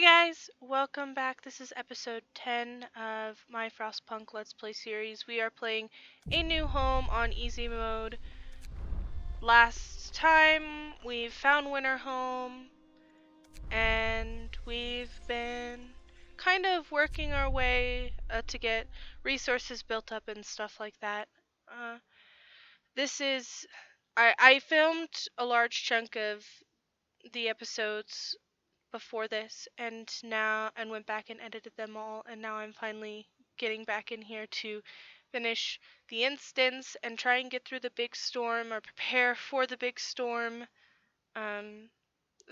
Guys, welcome back. This is episode 10 of my Frostpunk Let's Play series. We are playing A New Home on easy mode. Last time we found Winter Home and we've been kind of working our way to get resources built up and stuff like that. Uh, this is I filmed a large chunk of the episodes before this and went back and edited them all, and now I'm finally getting back in here to finish the instance and try and get through the big storm or prepare for the big storm. um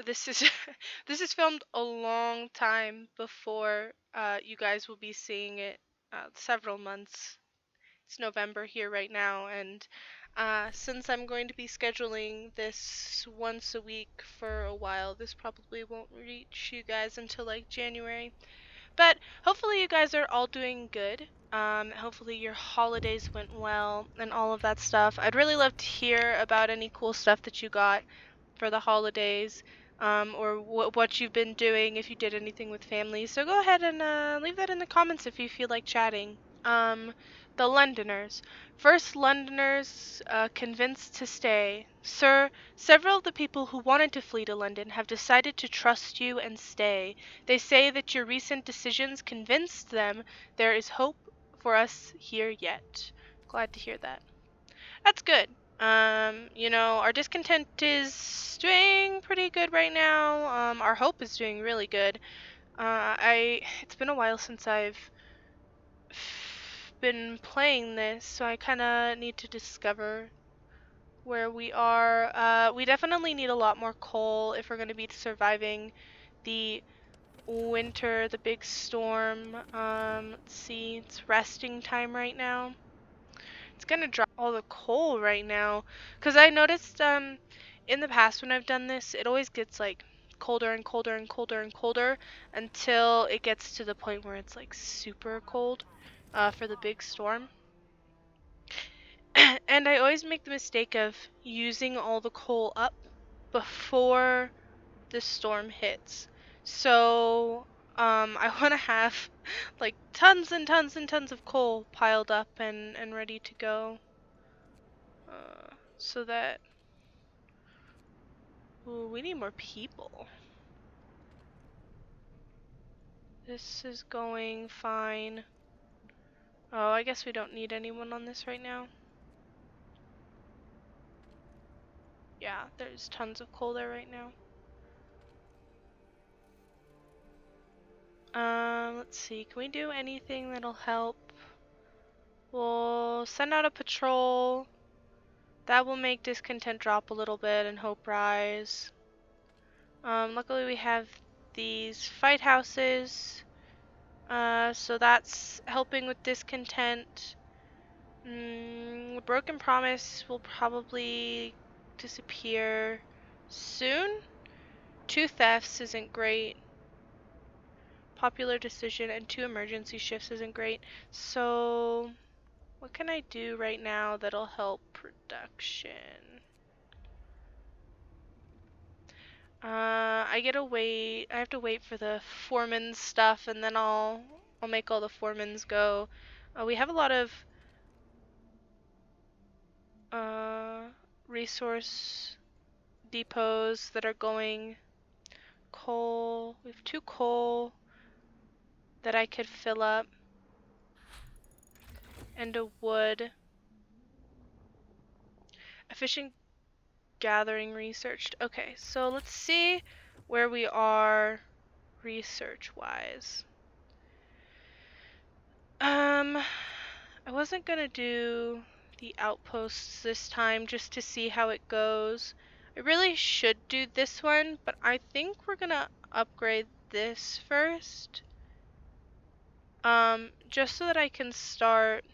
this is this is filmed a long time before you guys will be seeing it, several months. It's November here right now, and since I'm going to be scheduling this once a week for a while, this probably won't reach you guys until like January. But hopefully you guys are all doing good. Hopefully your holidays went well and all of that stuff. I'd really love to hear about any cool stuff that you got for the holidays, or what you've been doing, if you did anything with family. So go ahead and leave that in the comments if you feel like chatting. Um, the Londoners. First Londoners convinced to stay. Sir, several of the people who wanted to flee to London have decided to trust you and stay. They say that your recent decisions convinced them there is hope for us here yet. Glad to hear that. That's good. Our discontent is doing pretty good right now. Our hope is doing really good. It's been a while since I've been playing this, so I kind of need to discover where we are. We definitely need a lot more coal if we're going to be surviving the winter, the big storm. Let's see, it's resting time right now. It's gonna drop all the coal right now, because I noticed in the past when I've done this, it always gets like colder and colder and colder and colder until it gets to the point where it's like super cold for the big storm. And I always make the mistake of using all the coal up before the storm hits. So I want to have like tons and tons and tons of coal piled up and ready to go. So that... Ooh, we need more people. This is going fine. Oh, I guess we don't need anyone on this right now. Yeah, there's tons of coal there right now. Let's see. Can we do anything that'll help? We'll send out a patrol. That will make discontent drop a little bit and hope rise. Luckily we have these fight houses. So that's helping with discontent. Broken Promise will probably disappear soon. 2 thefts isn't great. Popular decision and 2 emergency shifts isn't great. So what can I do right now that'll help production? I have to wait for the foreman's stuff, and then I'll make all the foremans go. We have a lot of resource depots that are going. Coal. We have 2 coal that I could fill up, and a wood. Efficient gathering researched. Okay, so let's see where we are research-wise. I wasn't gonna do the outposts this time just to see how it goes. I really should do this one, but I think we're gonna upgrade this first. Just so that I can start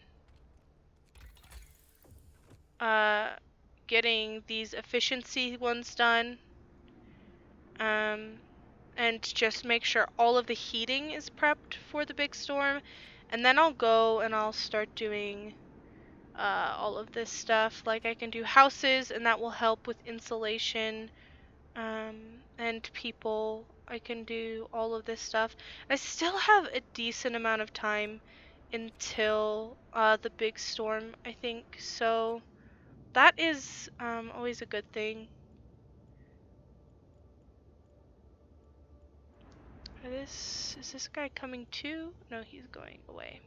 getting these efficiency ones done. And just make sure all of the heating is prepped for the big storm. And then I'll go and I'll start doing all of this stuff. Like I can do houses, and that will help with insulation, and people I can do all of this stuff. I still have a decent amount of time until the big storm, I think. So that is always a good thing. Is this guy coming too? No, he's going away.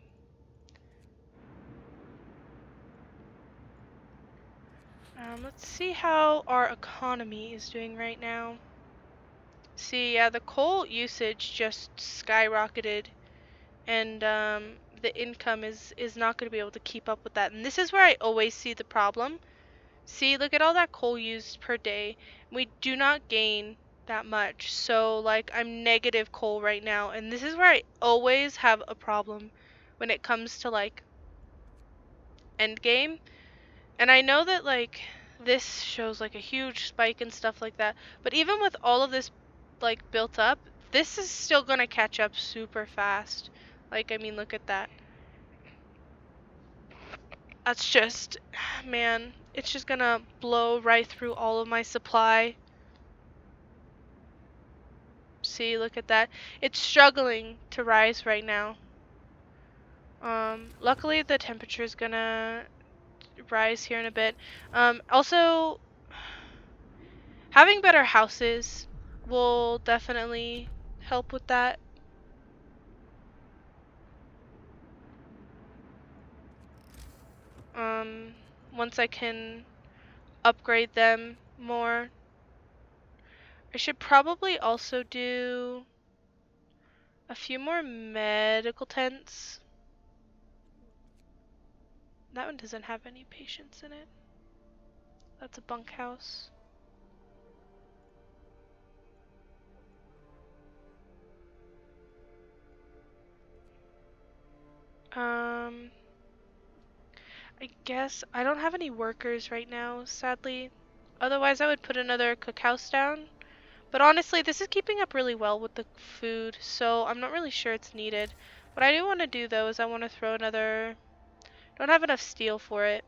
Let's see how our economy is doing right now. See, yeah, the coal usage just skyrocketed, and the income is not going to be able to keep up with that. And this is where I always see the problem. See, look at all that coal used per day. We do not gain that much. So, like, I'm negative coal right now, and this is where I always have a problem when it comes to, like, end game. And I know that, like, this shows, like, a huge spike and stuff like that. But even with all of this, like, built up, this is still gonna catch up super fast. Like, I mean, look at that. That's just, man, it's just gonna blow right through all of my supply. See, look at that. It's struggling to rise right now. Luckily the temperature is gonna rise here in a bit. Also, having better houses will definitely help with that. Once I can upgrade them more. I should probably also do a few more medical tents. That one doesn't have any patients in it. That's a bunkhouse. I guess I don't have any workers right now, sadly. Otherwise, I would put another cookhouse down. But honestly, this is keeping up really well with the food, so I'm not really sure it's needed. What I do want to do, though, is I want to throw another... Don't have enough steel for it.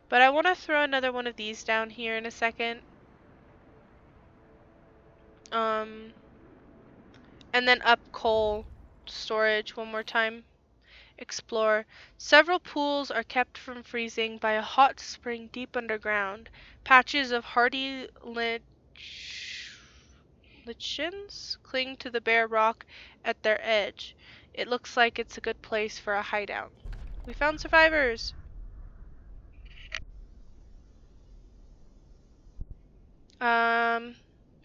But I want to throw another one of these down here in a second. And then up coal storage one more time. Explore. Several pools are kept from freezing by a hot spring deep underground. Patches of hardy lichens cling to the bare rock at their edge. It looks like it's a good place for a hideout. We found survivors!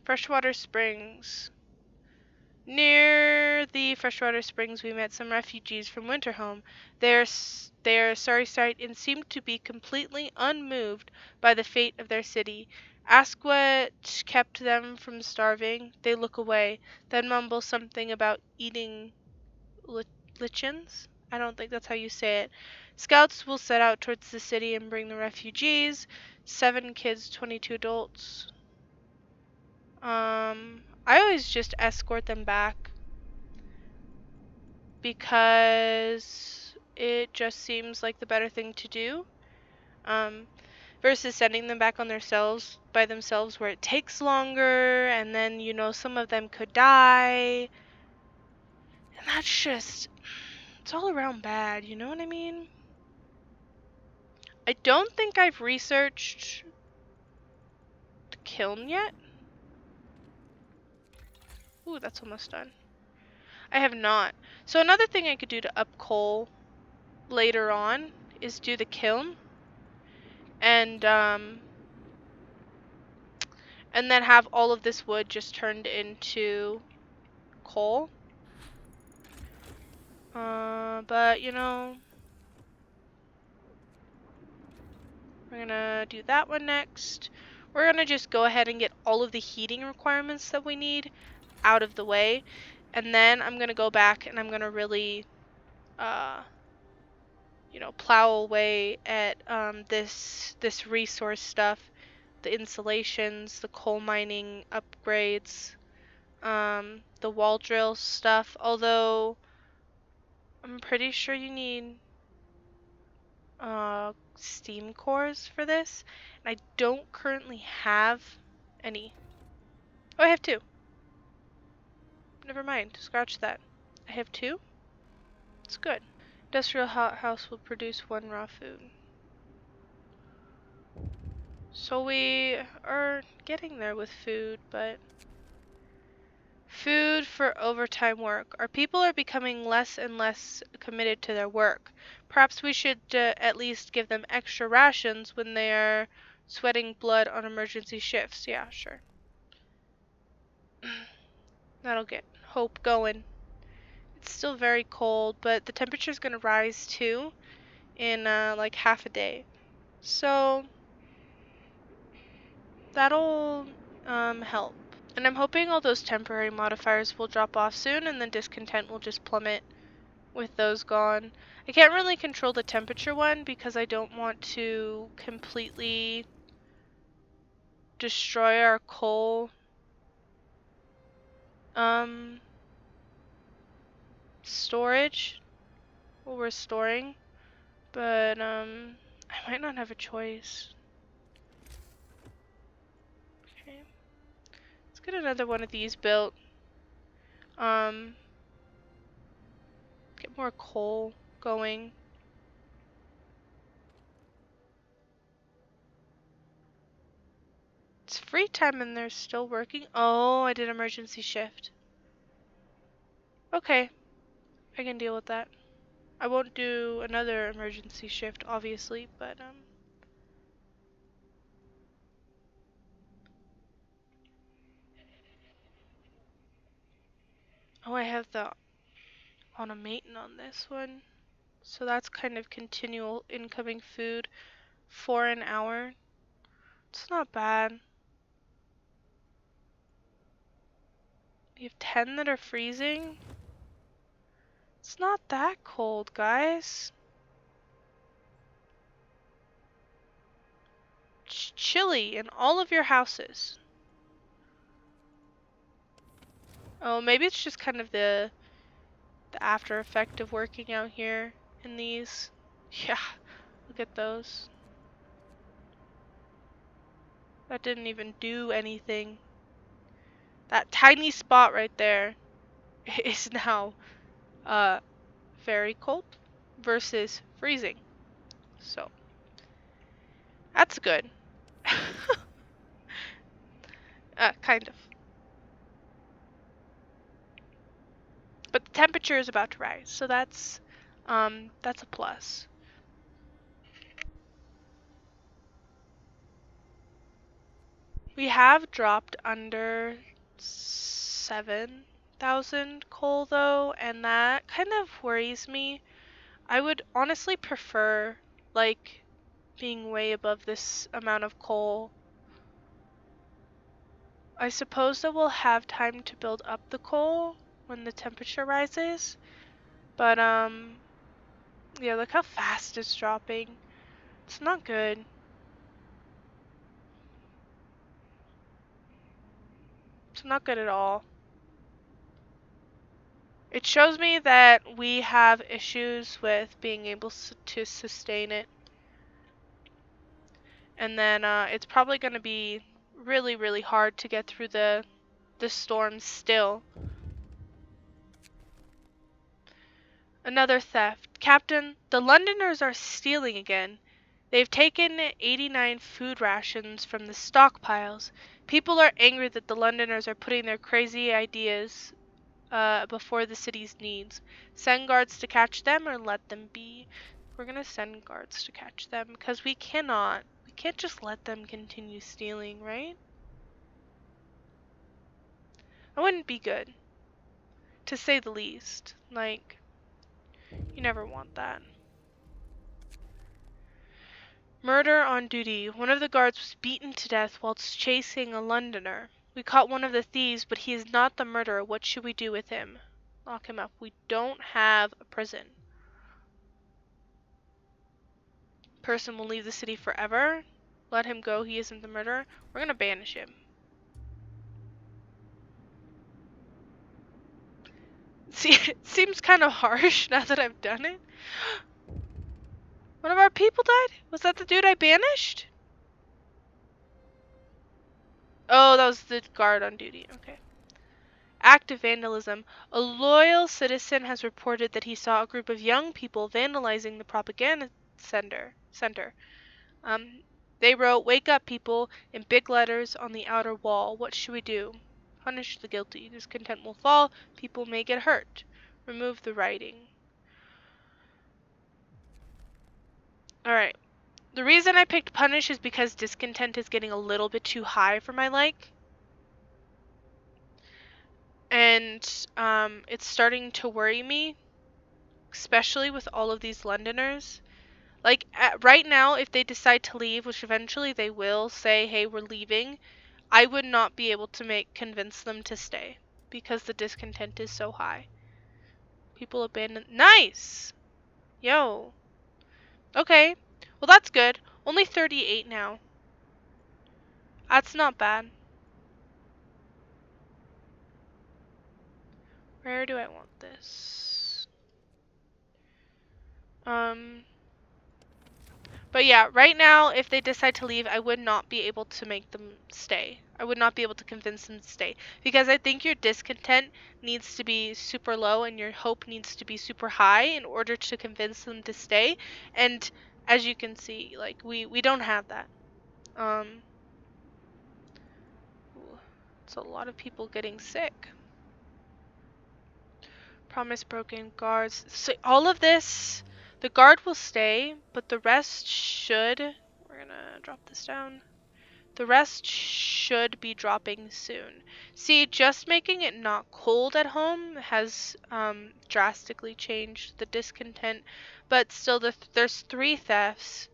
Freshwater springs. Near the freshwater springs, we met some refugees from Winterhome. They are sorry sight and seem to be completely unmoved by the fate of their city. Ask what kept them from starving. They look away, then mumble something about eating lichens? I don't think that's how you say it. Scouts will set out towards the city and bring the refugees. 7 kids, 22 adults. I always just escort them back because it just seems like the better thing to do. Versus sending them back on themselves by themselves where it takes longer and then, you know, some of them could die. And that's just, it's all around bad, you know what I mean? I don't think I've researched the kiln yet. Ooh, that's almost done. I have not. So another thing I could do to up coal later on is do the kiln and then have all of this wood just turned into coal. But you know, we're gonna do that one next. We're gonna just go ahead and get all of the heating requirements that we need out of the way, and then I'm gonna go back and I'm gonna really you know, plow away at this resource stuff, the insulations, the coal mining upgrades, the wall drill stuff, although I'm pretty sure you need steam cores for this. And I don't currently have any. Oh, I have 2. never mind. Scratch that. I have 2? It's good. Industrial hothouse will produce 1 raw food. So we are getting there with food, but... Food for overtime work. Our people are becoming less and less committed to their work. Perhaps we should at least give them extra rations when they are sweating blood on emergency shifts. Yeah, sure. That'll get hope going. It's still very cold, but the temperature's gonna rise too in like half a day. So that'll help. And I'm hoping all those temporary modifiers will drop off soon and then discontent will just plummet with those gone. I can't really control the temperature one because I don't want to completely destroy our coal storage, what we're storing, but I might not have a choice. Okay, let's get another one of these built. Get more coal going. It's free time and they're still working. Oh, I did emergency shift. Okay, I can deal with that. I won't do another emergency shift, obviously, but oh, I have the automaton on this one. So that's kind of continual incoming food for an hour. It's not bad. We have 10 that are freezing. It's not that cold, guys. It's chilly in all of your houses. Oh, maybe it's just kind of the after effect of working out here in these. Yeah, look at those. That didn't even do anything. That tiny spot right there is now very cold versus freezing. So that's good. Kind of. But the temperature is about to rise, so that's a plus. We have dropped under 7,000 coal though, and that kind of worries me. I would honestly prefer like being way above this amount of coal. I suppose that we'll have time to build up the coal when the temperature rises, but yeah, look how fast it's dropping. It's not good. It's not good at all. It shows me that we have issues with being able to sustain it. And then it's probably going to be really, really hard to get through the storm still. Another theft. Captain, the Londoners are stealing again. They've taken 89 food rations from the stockpiles. People are angry that the Londoners are putting their crazy ideas before the city's needs. Send guards to catch them or let them be. We're gonna send guards to catch them because we can't just let them continue stealing, right? That wouldn't be good, to say the least. Like, you never want that. Murder on duty. One of the guards was beaten to death whilst chasing a Londoner. We caught one of the thieves, but he is not the murderer. What should we do with him? Lock him up. We don't have a prison. Person will leave the city forever. Let him go. He isn't the murderer. We're gonna banish him. See, it seems kind of harsh now that I've done it. One of our people died? Was that the dude I banished? Oh, that was the guard on duty. Okay. act of vandalism. A loyal citizen has reported that he saw a group of young people vandalizing the propaganda center. Um, they wrote, "Wake up, people," in big letters on the outer wall. What should we do? Punish the guilty. Discontent will fall. People may get hurt. Remove the writing. Alright. The reason I picked punish is because discontent is getting a little bit too high for my like. And it's starting to worry me, especially with all of these Londoners. Like, right now, if they decide to leave, which eventually they will, say, hey, we're leaving, I would not be able to convince them to stay because the discontent is so high. People abandon. Nice! Yo. Okay. Well, that's good. Only 38 now. That's not bad. Where do I want this? But yeah, right now, if they decide to leave, I would not be able to make them stay. I would not be able to convince them to stay. Because I think your discontent needs to be super low and your hope needs to be super high in order to convince them to stay. And as you can see, like, we don't have that. It's a lot of people getting sick. Promise broken, guards. So all of this, the guard will stay, but the rest should. We're gonna drop this down. The rest should be dropping soon. See, just making it not cold at home has drastically changed the discontent, but still there's 3 thefts.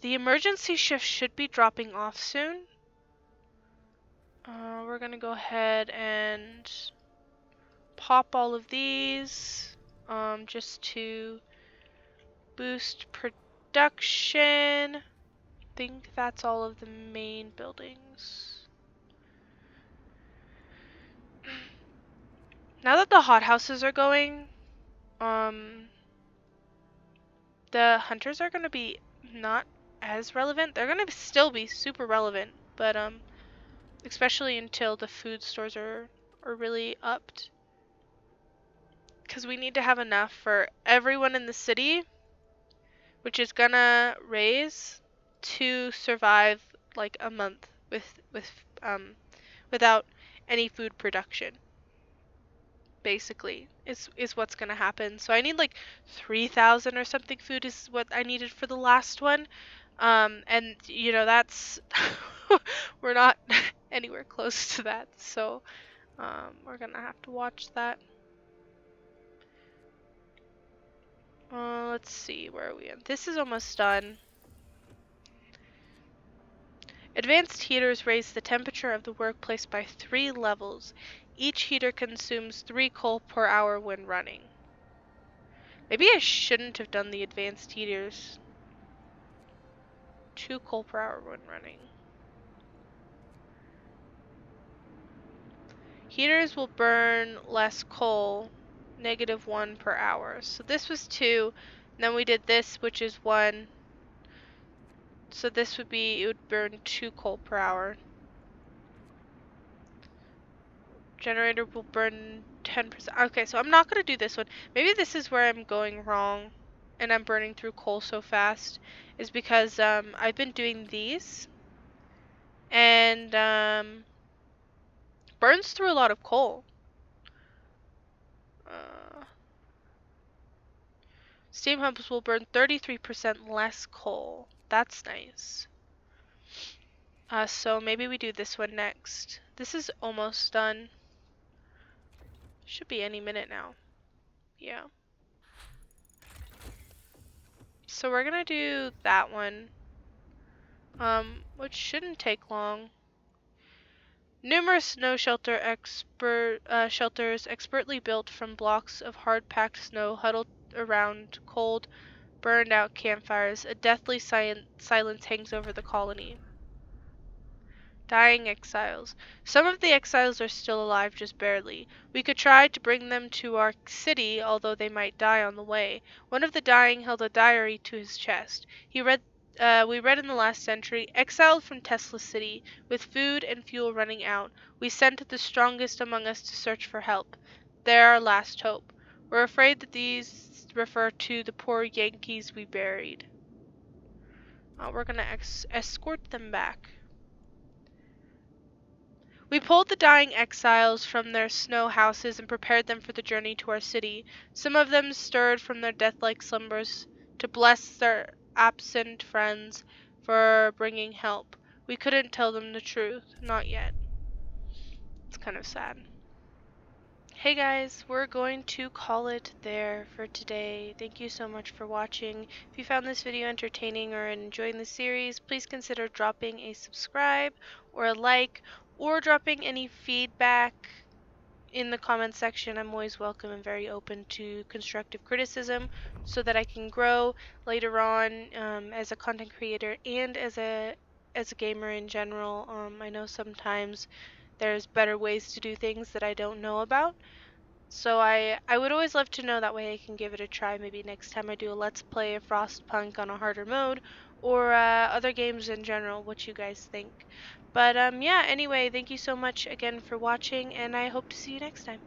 The emergency shift should be dropping off soon. We're gonna go ahead and pop all of these just to boost production. I think that's all of the main buildings. Now that the hothouses are going, the hunters are gonna be not as relevant. They're gonna still be super relevant, but especially until the food stores are really upped. Because we need to have enough for everyone in the city, which is gonna raise to survive like a month without any food production. Basically, is what's gonna happen. So I need like 3,000 or something food is what I needed for the last one. And you know that's we're not anywhere close to that. So we're gonna have to watch that. Let's see, where are we at? This is almost done. Advanced heaters raise the temperature of the workplace by 3 levels. Each heater consumes 3 coal per hour when running. Maybe I shouldn't have done the advanced heaters. 2 coal per hour when running. Heaters will burn less coal, -1 per hour. So this was 2, and then we did this, which is 1. So this would be, it would burn 2 coal per hour. Generator will burn 10%. Okay, so I'm not going to do this one. Maybe this is where I'm going wrong and I'm burning through coal so fast. Is because I've been doing these and burns through a lot of coal. Steam pumps will burn 33% less coal. That's nice. So maybe we do this one next. This is almost done. Should be any minute now. Yeah. So we're gonna do that one, which shouldn't take long. Numerous snow shelters expertly built from blocks of hard-packed snow huddled around cold, burned-out campfires. A deathly silence hangs over the colony. Dying exiles. Some of the exiles are still alive, just barely. We could try to bring them to our city, although they might die on the way. One of the dying held a diary to his chest. He read We read in the last century, exiled from Tesla City, with food and fuel running out, we sent the strongest among us to search for help. They're our last hope. We're afraid that these refer to the poor Yankees we buried. We're gonna escort them back. We pulled the dying exiles from their snow houses and prepared them for the journey to our city. Some of them stirred from their death-like slumbers to bless their absent friends for bringing help. We couldn't tell them the truth, not yet. It's kind of sad. Hey guys, we're going to call it there for today. Thank you so much for watching. If you found this video entertaining or enjoying the series, please consider dropping a subscribe or a like, or dropping any feedback in the comments section. I'm always welcome and very open to constructive criticism so that I can grow later on as a content creator and as a gamer in general. I know sometimes there's better ways to do things that I don't know about. So I would always love to know, that way I can give it a try maybe next time I do a Let's Play of Frostpunk on a harder mode, or other games in general, what you guys think. But yeah, anyway, thank you so much again for watching, and I hope to see you next time.